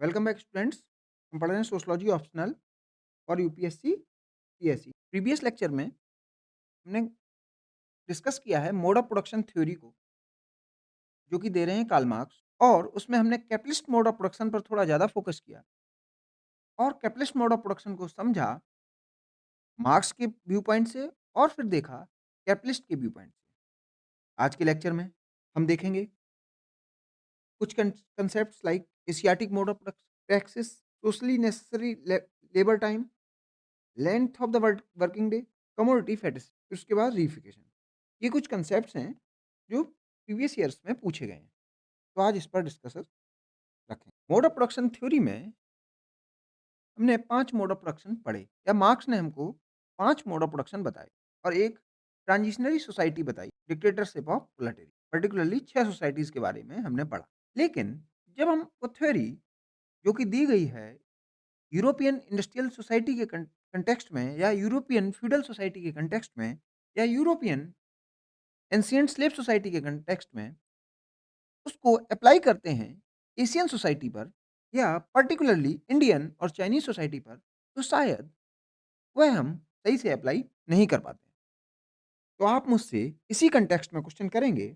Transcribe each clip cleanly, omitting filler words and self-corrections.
Welcome back students. हम पढ़ रहे हैं सोशलॉजी ऑप्शनल और यूपीएससी पीएससी। प्रीवियस लेक्चर में हमने डिस्कस किया है मोड ऑफ प्रोडक्शन थ्योरी को, जो कि दे रहे हैं कार्ल मार्क्स, और उसमें हमने कैपिटलिस्ट मोड ऑफ प्रोडक्शन पर थोड़ा ज़्यादा फोकस किया और कैपिटलिस्ट मोड ऑफ प्रोडक्शन को समझा मार्क्स के व्यू पॉइंट से और फिर देखा कैपिटलिस्ट के व्यू पॉइंट से। आज के लेक्चर में हम देखेंगे कुछ concepts like Asiatic mode of practice, socially necessary labour time, length of the working day, commodity fetish, उसके बाद रीफिकेशन। ये कुछ कंसेप्ट्स हैं जो प्रीवियस ईयर्स में पूछे गए हैं। तो आज इस पर डिस्कस रखें। मोड ऑफ प्रोडक्शन थ्योरी में हमने 5 मोड ऑफ प्रोडक्शन पढ़े, या मार्क्स ने हमको 5 मोड ऑफ प्रोडक्शन बताए और एक ट्रांजिशनरी सोसाइटी बताई, डिक्टेटरशिप ऑफ प्रोलेटरी। पर्टिकुलरली 6 सोसाइटीज़ के बारे में हमने पढ़ा। लेकिन जब हम वो थ्योरी जो कि दी गई है यूरोपियन इंडस्ट्रियल सोसाइटी के कंटेक्स्ट में, या यूरोपियन फ्यूडल सोसाइटी के कंटेक्स्ट में, या यूरोपियन एंशिएंट स्लेव सोसाइटी के कंटेक्स्ट में उसको अप्लाई करते हैं एशियन सोसाइटी पर, या पर्टिकुलरली इंडियन और चाइनीज सोसाइटी पर, तो शायद वह हम सही से अप्लाई नहीं कर पाते। तो आप मुझसे इसी कंटेक्स्ट में क्वेश्चन करेंगे,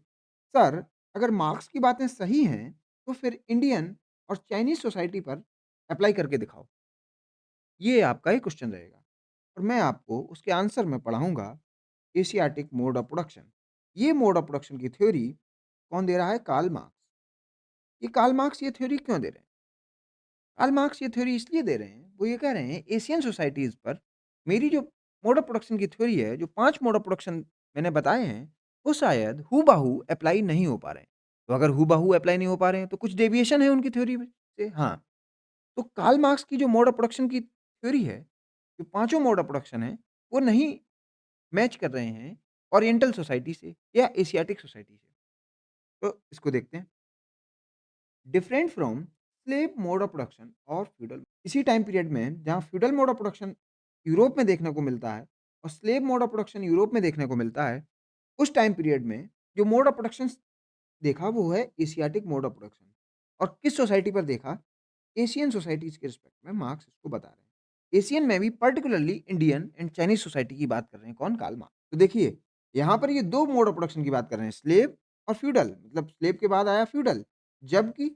सर अगर मार्क्स की बातें सही हैं तो फिर इंडियन और चाइनीज सोसाइटी पर अप्लाई करके दिखाओ। ये आपका ही क्वेश्चन रहेगा और मैं आपको उसके आंसर में पढ़ाऊँगा एशियाटिक मोड ऑफ प्रोडक्शन। ये मोड ऑफ प्रोडक्शन की थ्योरी कौन दे रहा है? Karl Marx. ये कार्ल मार्क्स ये थ्योरी क्यों दे रहे हैं? कार्ल मार्क्स ये थ्योरी इसलिए दे रहे हैं, वो ये कह रहे हैं एशियन सोसाइटीज़ पर मेरी जो मोड ऑफ प्रोडक्शन की थ्योरी है, जो 5 मोड ऑफ प्रोडक्शन मैंने बताए हैं, वो शायद हूबहू अप्लाई नहीं हो पा रहे हैं। तो अगर हूबहू अप्लाई नहीं हो पा रहे हैं, तो कुछ डेविएशन है उनकी थ्योरी में से। हाँ, तो कार्ल मार्क्स की जो मोड ऑफ प्रोडक्शन की थ्योरी है, जो पाँचों मोड ऑफ प्रोडक्शन हैं, वो नहीं मैच कर रहे हैं ओरिएंटल सोसाइटी से या एशियाटिक सोसाइटी से। तो इसको देखते हैं। Different from slave mode of production और फ्यूडल। इसी टाइम पीरियड में जहाँ feudal mode of production Europe में देखने को मिलता है और slave mode of production Europe में देखने को मिलता है, उस टाइम पीरियड में जो मोड ऑफ प्रोडक्शन देखा वो है एशियाटिक मोड ऑफ प्रोडक्शन। और किस सोसाइटी पर देखा? एशियन सोसाइटीज़ के रिस्पेक्ट में मार्क्स इसको बता रहे हैं। एशियन में भी particularly Indian and Chinese society की बात कर रहे हैं कौन? Karl Marx. तो देखिए, यहाँ पर ये 2 मोड ऑफ प्रोडक्शन की बात कर रहे हैं, स्लेव और फ्यूडल, मतलब स्लेव के बाद आया फ्यूडल। जबकि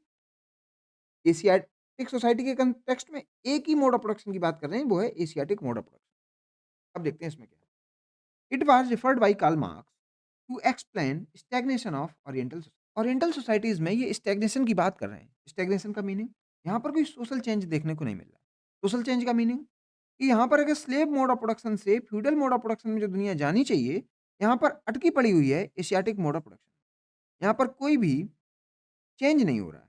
एशियाटिक सोसाइटी के कॉन्टेक्स्ट में एक ही मोड ऑफ प्रोडक्शन की बात कर रहे हैं, वो है एशियाटिक मोड ऑफ प्रोडक्शन। अब देखते हैं इसमें क्या है। It was referred by Karl Marx to explain stagnation of oriental societies में ये स्टैग्नेशन की बात कर रहे हैं। स्टैग्नेशन का मीनिंग, यहाँ पर कोई सोशल चेंज देखने को नहीं मिल रहा। सोशल चेंज का मीनिंग कि यहाँ पर अगर स्लेव मोड ऑफ प्रोडक्शन से फ्यूडल मोड ऑफ प्रोडक्शन में जो दुनिया जानी चाहिए, यहाँ पर अटकी पड़ी हुई है एशियाटिक मोड ऑफ प्रोडक्शन। यहाँ पर कोई भी चेंज नहीं हो रहा है।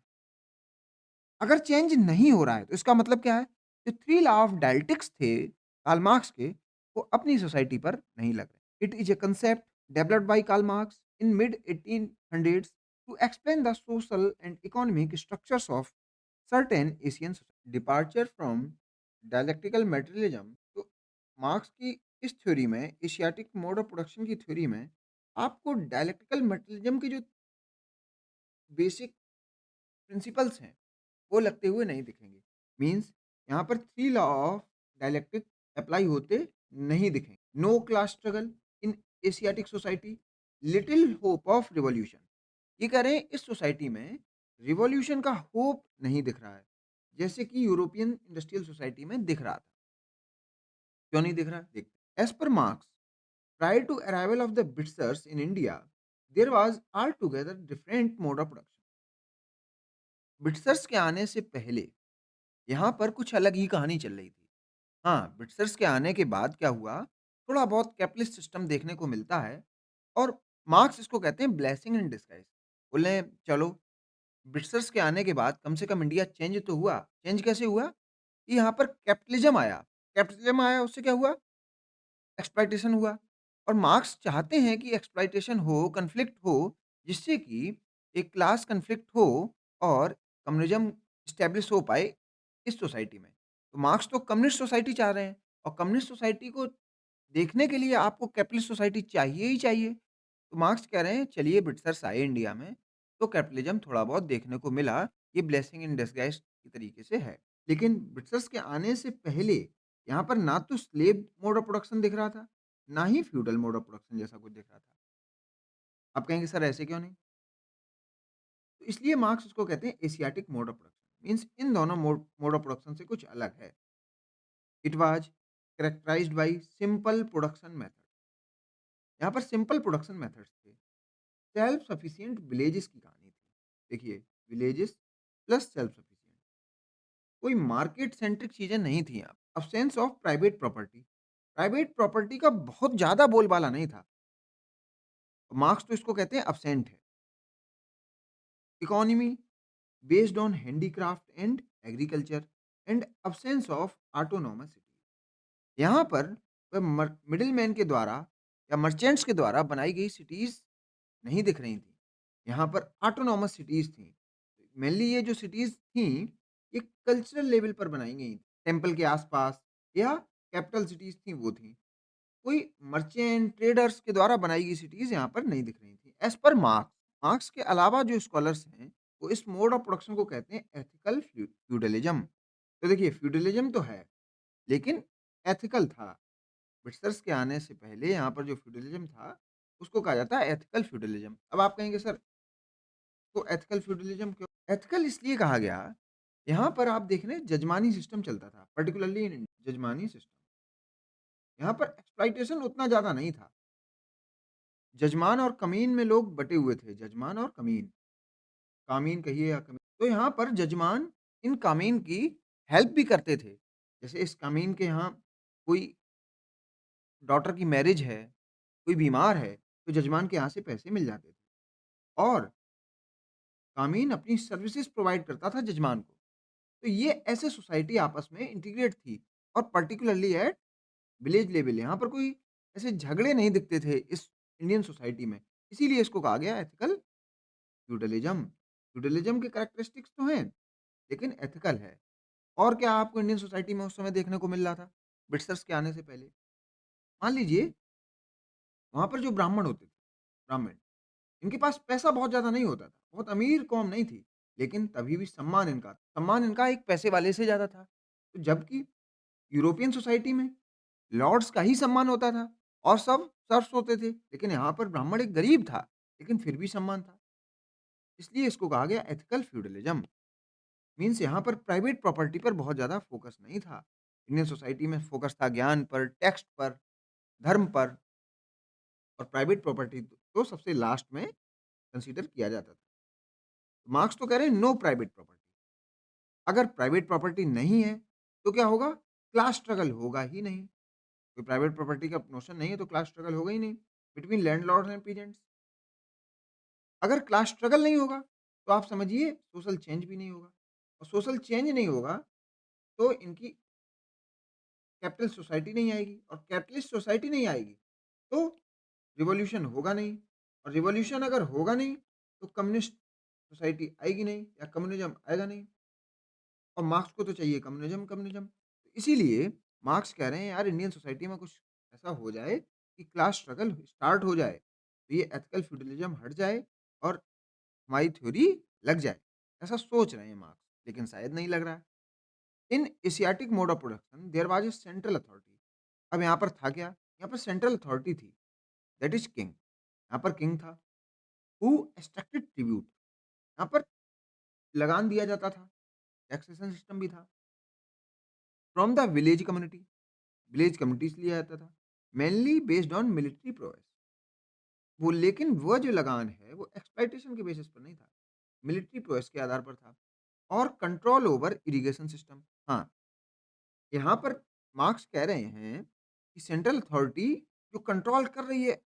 अगर चेंज नहीं हो रहा है, तो इसका मतलब क्या है? जो 3 लॉ ऑफ डायलेक्टिक्स थे कार्ल मार्क्स के, वो अपनी सोसाइटी पर नहीं लग रहे। It is a concept developed by Karl Marx in mid 1800s to explain the social and economic structures of certain Asian society. Departure from dialectical materialism. तो Marx की इस थ्योरी में, एशियाटिक मोड ऑफ प्रोडक्शन की theory में, आपको dialectical materialism के जो basic principles हैं, वो लगते हुए नहीं दिखेंगे। मीन्स यहाँ पर 3 लॉ ऑफ डायलेक्ट्रिक अप्लाई होते नहीं दिखेंगे। No class struggle in Asiatic society, little hope of revolution. ये कह रहे हैं इस सोसाइटी में रिवॉल्यूशन का होप नहीं दिख रहा है, जैसे कि यूरोपियन इंडस्ट्रियल सोसाइटी में दिख रहा था। क्यों नहीं दिख रहा? देखते। As per Marx, prior to arrival of the British in India, there was altogether different mode of production. Britishers के आने से पहले यहाँ पर कुछ अलग ही कहानी चल रही थी। हाँ, ब्रिटिशर्स के आने के बाद क्या हुआ, थोड़ा बहुत कैपिटलिस्ट सिस्टम देखने को मिलता है और मार्क्स इसको कहते हैं ब्लेसिंग इन डिस्गाइज़। बोले चलो, ब्रिटिशर्स के आने के बाद कम से कम इंडिया चेंज तो हुआ। चेंज कैसे हुआ? कि यहाँ पर कैपिटलिज़्म आया। कैपिटलिज़्म आया, उससे क्या हुआ? एक्सप्लॉइटेशन हुआ। और मार्क्स चाहते हैं कि एक्सप्लॉइटेशन हो, कॉन्फ्लिक्ट हो, जिससे कि एक क्लास कॉन्फ्लिक्ट हो और कम्युनिज़्म एस्टेब्लिश हो पाए इस सोसाइटी में। तो मार्क्स तो कम्युनिस्ट सोसाइटी चाह रहे हैं और कम्युनिस्ट सोसाइटी को देखने के लिए आपको कैपिटलिस्ट सोसाइटी चाहिए ही चाहिए। तो मार्क्स कह रहे हैं चलिए ब्रिटिशर्स आए इंडिया में, तो कैपिटलिज़्म थोड़ा बहुत देखने को मिला, ये ब्लेसिंग इन डिस्गाइज़ की तरीके से है। लेकिन ब्रिटिशर्स के आने से पहले यहाँ पर ना तो स्लेव मोड ऑफ प्रोडक्शन दिख रहा था, ना ही फ्यूडल मोड ऑफ प्रोडक्शन जैसा कुछ दिख रहा था। आप कहेंगे सर ऐसे क्यों नहीं? तो इसलिए मार्क्स इसको कहते हैं Asiatic mode of production means इन दोनों मोड ऑफ प्रोडक्शन से कुछ अलग है। It was characterised by simple production method. यहाँ पर सिंपल प्रोडक्शन मेथड्स थे। सेल्फ सफिशिएंट विलेजेस की कहानी थी। देखिए, विलेजेस प्लस सेल्फ सफिशिएंट, कोई मार्केट सेंट्रिक चीज़ें नहीं थी यहाँ। अब्सेंस ऑफ प्राइवेट प्रॉपर्टी का बहुत ज़्यादा बोलबाला नहीं था। मार्क्स तो इसको कहते हैं अब्सेंट है। Economy based on handicraft and agriculture and absence of autonomous city. यहाँ पर मिडिल मैन के द्वारा या मर्चेंट्स के द्वारा बनाई गई सिटीज़ नहीं दिख रही थी। यहाँ पर ऑटोनॉमस सिटीज़ थी। मेनली ये जो सिटीज़ थी, ये कल्चरल लेवल पर बनाई गई थी। टेम्पल के आस-पास या कैपिटल सिटीज़ थी वो थी। कोई मर्चेंट, ट्रेडर्स के द्वारा बनाई गई सिटीज़ यहाँ पर नहीं दिख रही थी। एज़ पर मार्क्स, मार्क्स के अलावा जो स्कॉलर्स हैं, वो इस मोड ऑफ प्रोडक्शन को कहते हैं एथिकल फ्यूडलिज़्म। तो देखिए फ्यूडलिज़्म तो है, लेकिन एथिकल था। ब्रिटिशर्स के आने से पहले यहाँ पर जो फ्यूडलिज़्म था, उसको कहा जाता है एथिकल फ्यूडलिज़्म। अब आप कहेंगे सर तो एथिकल फ्यूडलिज़्म क्यों? एथिकल इसलिए कहा गया, यहाँ पर आप देख रहे हैं जजमानी सिस्टम चलता था, पार्टिकुलरली इन जजमानी सिस्टम। यहाँ पर एक्सप्लॉइटेशन उतना ज़्यादा नहीं था। जजमान और कमीन में लोग बँटे हुए थे, जजमान और कमीन। कामीन कहिए या कमीन। तो यहाँ पर जजमान इन कामीन की हेल्प भी करते थे। जैसे इस कामीन के यहाँ कोई डॉटर की मैरिज है, कोई बीमार है, तो जजमान के यहाँ से पैसे मिल जाते थे और कामीन अपनी सर्विसेज़ प्रोवाइड करता था जजमान को। तो ये ऐसे सोसाइटी आपस में इंटीग्रेट थी और पार्टिकुलरली एट विलेज लेवल यहाँ पर कोई ऐसे झगड़े नहीं दिखते थे इस इंडियन सोसाइटी में। इसीलिए इसको कहा गया एथिकल फ्यूडलिज़्म। फ्यूडलिज़्म के कैरेक्टरिस्टिक्स तो हैं, लेकिन एथिकल है। और क्या आपको इंडियन सोसाइटी में उस समय देखने को मिल रहा था, ब्रिटिशर्स के आने से पहले? मान लीजिए वहाँ पर जो ब्राह्मण होते थे, ब्राह्मण, इनके पास पैसा बहुत ज़्यादा नहीं होता था, बहुत अमीर कौम नहीं थी, लेकिन तभी भी सम्मान इनका एक पैसे वाले से ज़्यादा था। तो जबकि यूरोपियन सोसाइटी में लॉर्ड्स का ही सम्मान होता था और सब सर्फ्स होते थे, लेकिन यहाँ पर ब्राह्मण एक गरीब था, लेकिन फिर भी सम्मान था। इसलिए इसको कहा गया एथिकल फ्यूडलिज़्म। मीन्स यहाँ पर प्राइवेट प्रॉपर्टी पर बहुत ज़्यादा फोकस नहीं था। इंडियन सोसाइटी में फोकस था ज्ञान पर, टेक्स्ट पर, धर्म पर और प्राइवेट प्रॉपर्टी तो सबसे लास्ट में कंसीडर किया जाता था। मार्क्स तो कह रहे हैं नो प्राइवेट प्रॉपर्टी। अगर प्राइवेट प्रॉपर्टी नहीं है, तो क्या होगा? क्लास स्ट्रगल होगा ही नहीं। कोई प्राइवेट प्रॉपर्टी का नोशन नहीं है तो क्लास स्ट्रगल होगा ही नहीं बिटवीन लैंडलॉर्ड्स एंड पीजेंट्स। अगर क्लास स्ट्रगल नहीं होगा, तो आप समझिए सोशल चेंज भी नहीं होगा और सोशल चेंज नहीं होगा, तो इनकी कैपिटल सोसाइटी नहीं आएगी और कैपिटलिस्ट सोसाइटी नहीं आएगी, तो रिवॉल्यूशन होगा नहीं और रिवॉल्यूशन अगर होगा नहीं, तो कम्युनिस्ट सोसाइटी आएगी नहीं या कम्युनिज़्म आएगा नहीं और मार्क्स को तो चाहिए कम्युनिज़्म, कम्युनिज़्म। इसीलिए मार्क्स कह रहे हैं यार इंडियन सोसाइटी में कुछ ऐसा हो जाए कि क्लास स्ट्रगल स्टार्ट हो जाए, तो ये एथिकल फ्यूडलिज़्म हट जाए और हमारी थ्योरी लग जाए। ऐसा सोच रहे हैं मार्क्स, लेकिन शायद नहीं लग रहा है। In Asiatic mode of production there was a central authority. अब यहाँ पर था क्या? यहाँ पर सेंट्रल अथॉरिटी थी, दैट इज़ किंग। यहाँ पर किंग था, हू एक्सट्रैक्टेड ट्रिब्यूट। यहाँ पर लगान दिया जाता था, टैक्सेशन सिस्टम भी था। फ्रॉम द विलेज कम्युनिटी से लिया जाता था, mainly based on military prowess. वो लेकिन वह जो लगान है, वो एक्सप्लॉइटेशन के बेसिस पर नहीं था, मिलिट्री प्रोवेस के आधार पर था और कंट्रोल ओवर इरिगेशन सिस्टम। हाँ, यहाँ पर मार्क्स कह रहे हैं कि सेंट्रल अथॉरिटी जो कंट्रोल कर रही है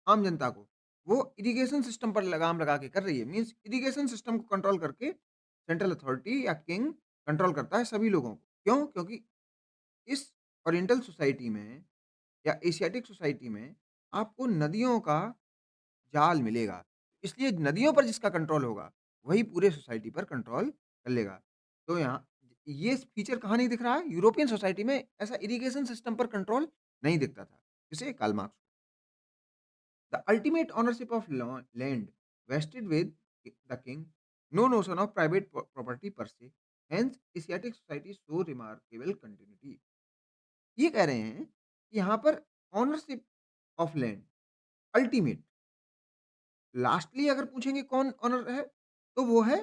आम जनता को, वो इरिगेशन सिस्टम पर लगाम लगा के कर रही है। मीन्स इरिगेशन सिस्टम को कंट्रोल करके सेंट्रल अथॉरिटी या किंग कंट्रोल करता है सभी लोगों को। क्यों? क्योंकि इस ओरिएंटल सोसाइटी में या एशियाटिक सोसाइटी में आपको नदियों का जाल मिलेगा। इसलिए नदियों पर जिसका कंट्रोल होगा, वही पूरे सोसाइटी पर कंट्रोल कर लेगा। तो यहाँ ये फीचर कहाँ नहीं दिख रहा है? यूरोपियन सोसाइटी में ऐसा इरिगेशन सिस्टम पर कंट्रोल नहीं दिखता था। इसे Karl Marx. The ultimate ownership of law land vested with the king. No notion of private property per se, hence Asiatic society show remarkable continuity. ये कह रहे हैं कि यहाँ पर ownership of land ultimate, lastly अगर पूछेंगे कौन ओनर है, तो वो है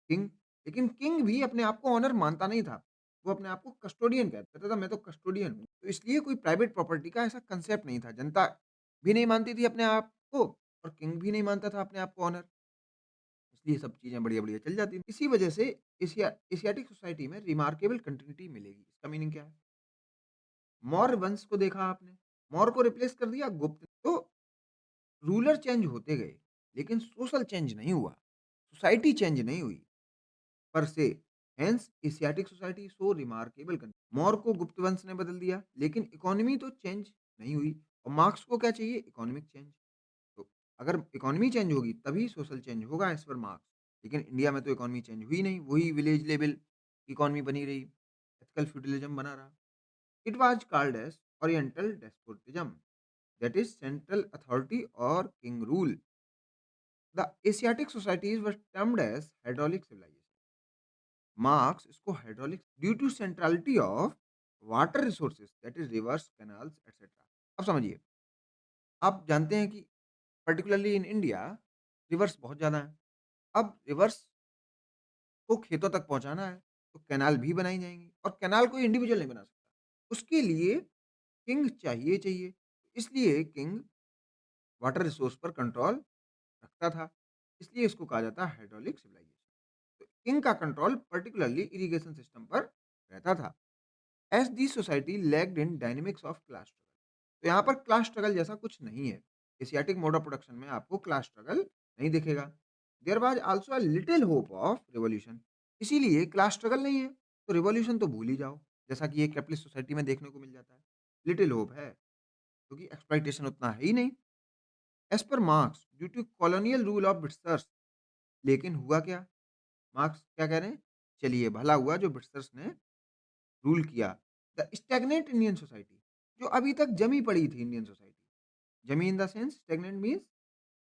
किंग। लेकिन किंग भी अपने आप को ओनर मानता नहीं था। वो अपने आप को कस्टोडियन कहता था, मैं तो कस्टोडियन हूँ। तो इसलिए कोई प्राइवेट प्रॉपर्टी का ऐसा कांसेप्ट नहीं था। जनता भी नहीं मानती थी अपने आप को और किंग भी नहीं मानता था अपने आप को ओनर। इसलिए सब चीज़ें बढ़िया-बढ़िया चल जाती थी। इसी वजह से एशियाटिक सोसाइटी में रिमार्केबल कंटिन्यूटी मिलेगी। इसका मीनिंग क्या है? मौर्य वंश को देखा आपने, मौर्य को रिप्लेस कर दिया गुप्त। तो रूलर चेंज होते गए, लेकिन सोशल चेंज नहीं हुआ, सोसाइटी चेंज नहीं हुई पर se. Hence Asiatic society so remarkable Maurya को गुप्त वंश ने बदल दिया, लेकिन इकोनॉमी तो चेंज नहीं हुई। और मार्क्स को क्या चाहिए? Economic change. तो अगर इकोनॉमी चेंज होगी तभी सोशल चेंज होगा एज़ पर मार्क्स। लेकिन इंडिया में तो इकोनॉमी चेंज हुई नहीं, वही विलेज लेवल इकोनॉमी बनी रही, एथिकल फ्यूडलिज्म बना रहा। It was called as oriental despotism, that is central authority और king rule. The Asiatic societies were termed as hydraulic civilisation. Marx इसको hydraulic due to centrality of water resources, that is rivers, canals etcetera. अब समझिए, आप जानते हैं कि particularly in India reverse बहुत ज़्यादा हैं। अब रिवर्स को खेतों तक पहुँचाना है, तो कैनाल भी बनाई जाएँगी और कैनाल कोई इंडिविजुअल नहीं बना सकता। उसके लिए किंग चाहिए। इसलिए किंग वाटर रिसोर्स पर कंट्रोल रखता था। इसलिए इसको कहा जाता है हाइड्रोलिक सिविलाइजेशन। तो किंग का कंट्रोल पर्टिकुलरली इरिगेशन सिस्टम पर रहता था। As the society lagged in dynamics of class struggle. तो यहाँ पर क्लास स्ट्रगल जैसा कुछ नहीं है। एशियाटिक मोड ऑफ प्रोडक्शन में आपको क्लास स्ट्रगल नहीं दिखेगा। There was also a little hope of revolution. इसीलिए क्लास स्ट्रगल नहीं है, तो रिवॉल्यूशन तो भूल ही जाओ, जैसा कि एक कैपिटलिस्ट सोसाइटी में देखने को मिल जाता है। लिटिल होप है, क्योंकि एक्सप्लॉइटेशन उतना है ही नहीं। As per Marx due to colonial rule of Britishers. लेकिन हुआ क्या? मार्क्स क्या कह रहे हैं? चलिए भला हुआ जो ब्रिटिशर्स ने रूल किया। द स्टैग्नेंट इंडियन सोसाइटी, जो अभी तक जमी पड़ी थी इंडियन सोसाइटी। जमी in the sense stagnant means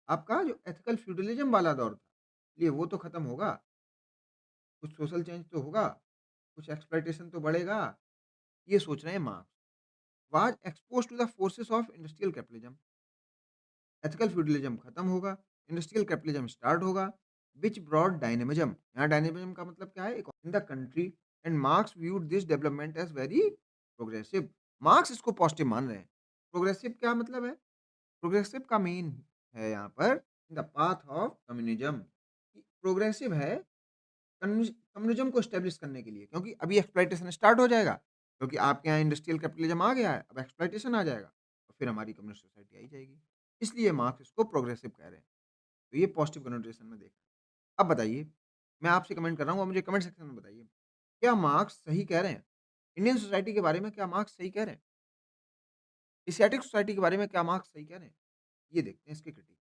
आपका जो एथिकल फ्यूडलिज्म वाला दौर था, ये वो तो खत्म होगा, कुछ सोशल चेंज तो होगा, कुछ एक्सप्लॉइटेशन तो बढ़ेगा, ये सोच रहे हैं Marx. Was exposed to the forces of industrial capitalism. Ethical feudalism खत्म होगा, इंडस्ट्रियल कैपिटलिज्म स्टार्ट होगा, व्हिच ब्रॉट डायनामिज्म। यहाँ डायनामिज्म का मतलब क्या है? In the country, and Marx viewed this development as very progressive. मार्क्स इसको पॉजिटिव मान रहे हैं। प्रोग्रेसिव क्या मतलब है? प्रोग्रेसिव का मीन है यहाँ पर in the path of communism. Progressive है कम्युनिज्म को एस्टेब्लिश करने के लिए, क्योंकि अभी एक्सप्लॉइटेशन स्टार्ट हो जाएगा, क्योंकि आपके यहाँ इंडस्ट्रियल कैपिटलिज्म आ गया है, अब एक्सप्लॉइटेशन आ जाएगा और फिर हमारी कम्युनिस्ट सोसाइटी आई जाएगी। इसलिए मार्क्स इसको प्रोग्रेसिव कह रहे हैं। तो ये पॉजिटिव कनोटेशन में देखा। अब बताइए, मैं आपसे कमेंट कर रहा हूँ, आप मुझे कमेंट सेक्शन में बताइए, क्या मार्क्स सही कह रहे हैं? इंडियन सोसाइटी के बारे में क्या मार्क्स सही कह रहे हैं? एशियाटिक सोसाइटी के बारे में क्या मार्क्स सही कह रहे हैं? ये देखते हैं इसकी critic.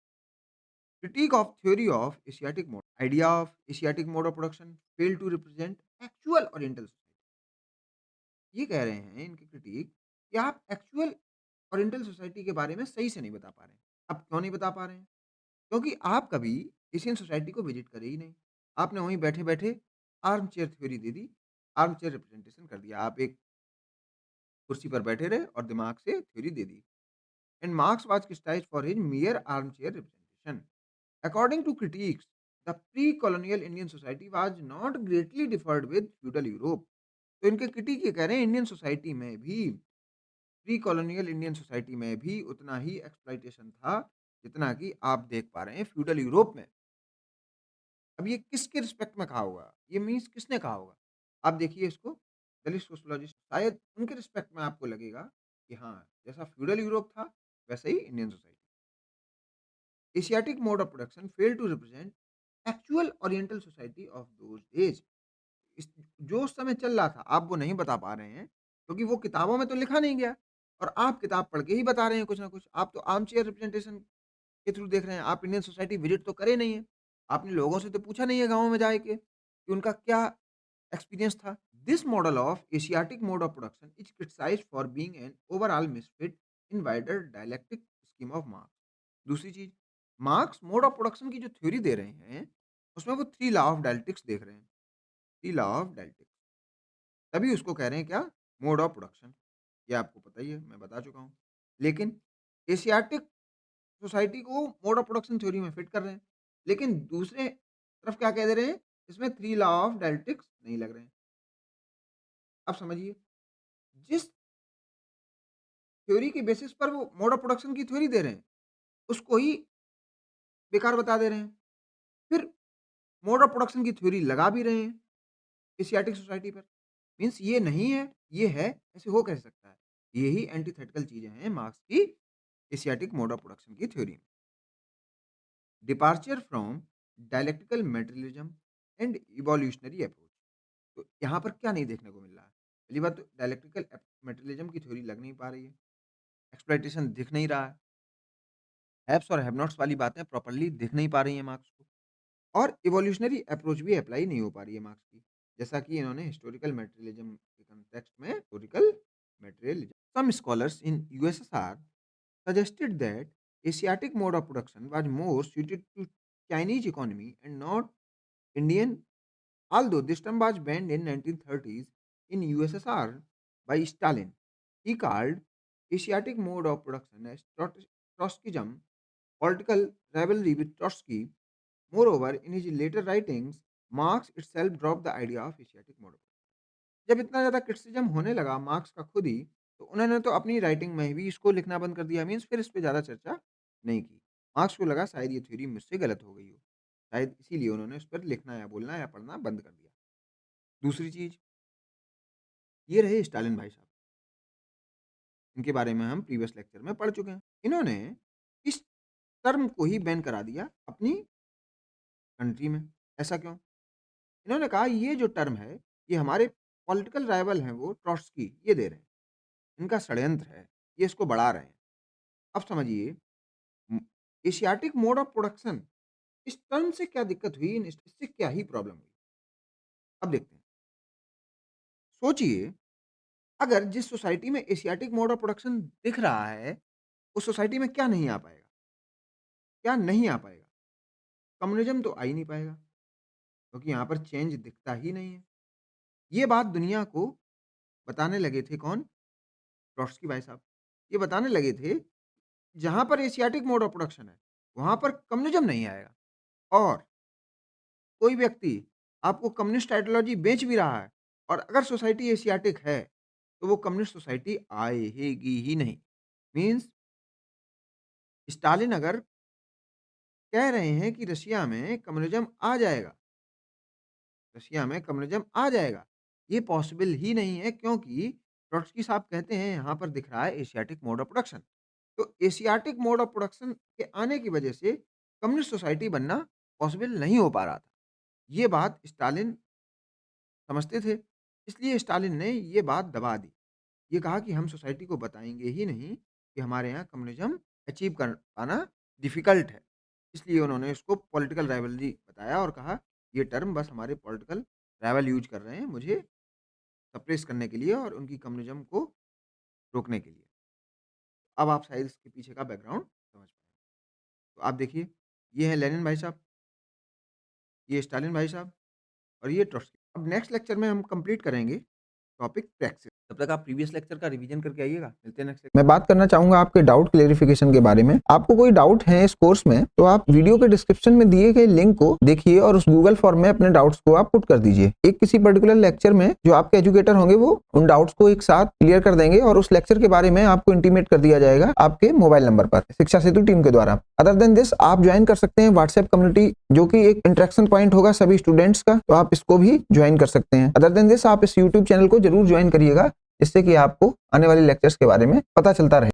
Critique of theory of Asiatic mode. Idea of Asiatic mode of production fail to represent actual Oriental society. ये कह रहे हैं इनकी क्रिटिक कि आप एक्चुअल ओरिएंटल सोसाइटी के बारे में सही से नहीं बता पा रहे हैं। आप क्यों नहीं बता पा रहे हैं? क्योंकि आप कभी एशियन सोसाइटी को विजिट करे ही नहीं। आपने वहीं बैठे-बैठे आर्म चेयर थ्योरी दे दी, आर्म चेयर रिप्रेजेंटेशन कर दिया। आप एक कुर्सी पर बैठे रहे और दिमाग से theory they the. And marks was criticised for his मियर arm chair representation. According to critics, the pre-colonial Indian society was not greatly differed with feudal Europe. तो इनके क्रिटिक ये कह रहे हैं इंडियन सोसाइटी में भी, प्री कॉलोनियल इंडियन सोसाइटी में भी उतना ही एक्सप्लॉइटेशन था, जितना कि आप देख पा रहे हैं फ्यूडल यूरोप में। अब ये किसके रिस्पेक्ट में कहा होगा? ये मीन्स किसने कहा होगा? आप देखिए इसको, दलित सोशियोलॉजिस्ट शायद उनके रिस्पेक्ट में आपको लगेगा कि हाँ, जैसा फ्यूडल यूरोप था, वैसे ही Indian society. Asiatic mode of production fail to represent actual oriental society of those days. इस जो उस समय चल रहा था, आप वो नहीं बता पा रहे हैं, क्योंकि वो किताबों में तो लिखा नहीं गया और आप किताब पढ़ के ही बता रहे हैं कुछ ना कुछ। आप तो आर्म चेयर रिप्रेजेंटेशन के थ्रू देख रहे हैं, आप इंडियन सोसाइटी विज़िट तो करे नहीं है। आपने लोगों से तो पूछा नहीं है गाँव में जाके कि उनका क्या एक्सपीरियंस था। This model of Asiatic mode of production is criticised for being an overall misfit in wider dialectic scheme of marks. दूसरी चीज़, मार्क्स मोड ऑफ प्रोडक्शन की जो थ्योरी दे रहे हैं, उसमें वो 3 लॉ ऑफ डायलेक्ट्रिक्स देख रहे हैं, 3 लॉ ऑफ डायलेक्ट्रिक्स। तभी उसको कह रहे हैं क्या? Mode of production. ये आपको पता ही है, मैं बता चुका हूँ। लेकिन एशियाटिक सोसाइटी को मोड ऑफ प्रोडक्शन थ्योरी में फिट कर रहे हैं। लेकिन दूसरे तरफ क्या कह दे रहे हैं? इसमें 3 लॉ ऑफ डायलेक्ट्रिक्स नहीं लग रहे हैं। अब समझिए, जिस थ्योरी के बेसिस पर वो मोड ऑफ प्रोडक्शन की थ्योरी दे रहे हैं, उसको ही बेकार बता दे रहे हैं। फिर मोड ऑफ प्रोडक्शन की थ्योरी लगा भी रहे हैं एशियाटिक सोसाइटी पर। मीन्स ये नहीं है, ये है, ऐसे हो कैसे सकता है? यही एंटीथेटिकल चीज़ें हैं मार्क्स की एशियाटिक मोड ऑफ प्रोडक्शन की थ्योरी में। Departure from dialectical materialism and evolutionary approach. तो यहाँ पर क्या नहीं देखने को मिल रहा है? पहली बात तो डायलेक्टिकल मटेरियलिज्म की थ्योरी लग नहीं पा रही है, एक्सप्लॉइटेशन दिख नहीं रहा है, हैव्स और हैव नॉट्स वाली बातें प्रॉपर्ली दिख नहीं पा रही हैं मार्क्स को, और इवोल्यूशनरी अप्रोच भी अप्लाई नहीं हो पा रही है मार्क्स की। जैसा कि इन्होंने हिस्टोरिकल मटेरियलिज्म के कॉन्टेक्स्ट में historical materialism, some scholars in USSR suggested that Asiatic mode of production was more suited to Chinese economy and not Indian, although this term was banned in 1930s in USSR by Stalin. He called Asiatic mode of production as Trotskyism, political rivalry with Trotsky. Moreover, in his later writings, Marx itself dropped the idea of Asiatic mode of production. जब इतना ज़्यादा criticism होने लगा marks का खुद ही, तो उन्होंने तो अपनी राइटिंग में भी इसको लिखना बंद कर दिया, मीन्स फिर इस पे ज़्यादा चर्चा नहीं की। मार्क्स को लगा शायद ये थ्योरी मुझसे गलत हो गई हो, शायद इसीलिए उन्होंने उस पर लिखना या बोलना या पढ़ना बंद कर दिया। दूसरी चीज़, ये रहे स्टालिन भाई साहब, इनके बारे में हम प्रीवियस लेक्चर में पढ़ चुके हैं। इन्होंने इस टर्म को ही बैन करा दिया अपनी कंट्री में। ऐसा क्यों? इन्होंने कहा ये जो टर्म है, ये हमारे पॉलिटिकल राइवल हैं वो ट्रॉट्स्की ये दे रहे हैं, इनका षड्यंत्र है, ये इसको बढ़ा रहे हैं। अब समझिए, उम, एशियाटिक मोड ऑफ प्रोडक्शन, इस टर्म से क्या दिक्कत हुई, इससे क्या ही प्रॉब्लम हुई? अब देखते हैं। सोचिए, अगर जिस सोसाइटी में एशियाटिक मोड ऑफ प्रोडक्शन दिख रहा है, उस सोसाइटी में क्या नहीं आ पाएगा? क्या नहीं आ पाएगा? कम्युनिज़्म तो आ ही नहीं पाएगा, क्योंकि यहाँ पर चेंज दिखता ही नहीं है। ये बात दुनिया को बताने लगे थे कौन? ट्रॉट्स्की भाई साहब। ये बताने लगे थे, जहाँ पर एशियाटिक मोड ऑफ प्रोडक्शन है, वहाँ पर कम्युनिज़्म नहीं आएगा, और कोई व्यक्ति आपको कम्युनिस्ट आइडियोलॉजी बेच भी रहा है, और अगर सोसाइटी एशियाटिक है, तो वो कम्युनिस्ट सोसाइटी आएगी ही नहीं। मीन्स स्टालिन अगर कह रहे हैं कि रशिया में कम्युनिज़्म आ जाएगा, रशिया में कम्युनिज़्म आ जाएगा, ये पॉसिबल ही नहीं है, क्योंकि ट्रॉट्स्की साहब कहते हैं यहाँ पर दिख रहा है एशियाटिक मोड ऑफ प्रोडक्शन। तो एशियाटिक मोड ऑफ प्रोडक्शन के आने की वजह से कम्युनिस्ट सोसाइटी बनना पॉसिबल नहीं हो पा रहा था। ये बात स्टालिन समझते थे, इसलिए स्टालिन ने ये बात दबा दी। ये कहा कि हम सोसाइटी को बताएँगे ही नहीं कि हमारे यहाँ कम्युनिज़्म अचीव कर पाना डिफ़िकल्ट है। इसलिए उन्होंने इसको पॉलिटिकल राइवलरी बताया और कहा, ये टर्म बस हमारे पॉलिटिकल राइवल यूज़ कर रहे हैं, मुझे सप्रेस करने के लिए और उनकी कम्युनिज़्म को रोकने के लिए। अब आप शायद इसके पीछे का बैकग्राउंड समझ पाएँ। तो आप देखिए, ये है लेनिन भाई साहब, ये स्टालिन भाई साहब, और ये ट्रॉट्स्की। अब नेक्स्ट लेक्चर में हम कंप्लीट करेंगे टॉपिक प्रैक्टिस। तब तक आप प्रीवियस लेक्चर का रिवीजन करके आइएगा। मिलते हैं नेक्स्ट लेक्चर। मैं बात करना चाहूंगा आपके डाउट क्लेरिफिकेशन के बारे में। आपको कोई डाउट है इस कोर्स में, तो आप वीडियो के डिस्क्रिप्शन में दिए गए लिंक को देखिए और उस गूगल फॉर्म में अपने डाउट्स को आप पुट कर दीजिए। एक किसी पर्टिकुलर लेक्चर में जो आपके एजुकेटर होंगे वो उन डाउट्स को एक साथ क्लियर कर देंगे और उस लेक्चर के बारे में आपको इंटीमेट कर दिया जाएगा आपके मोबाइल नंबर पर शिक्षा सेतु टीम के द्वारा। अदर देन दिस, आप ज्वाइन कर सकते हैं व्हाट्सएप कम्युनिटी, जो कि एक इंटरेक्शन पॉइंट होगा सभी स्टूडेंट्स का, तो आप इसको भी ज्वाइन कर सकते हैं। अदर देन दिस, आप इस यूट्यूब चैनल को जरूर ज्वाइन करिएगा, जिससे कि आपको आने वाले लेक्चर्स के बारे में पता चलता रहे।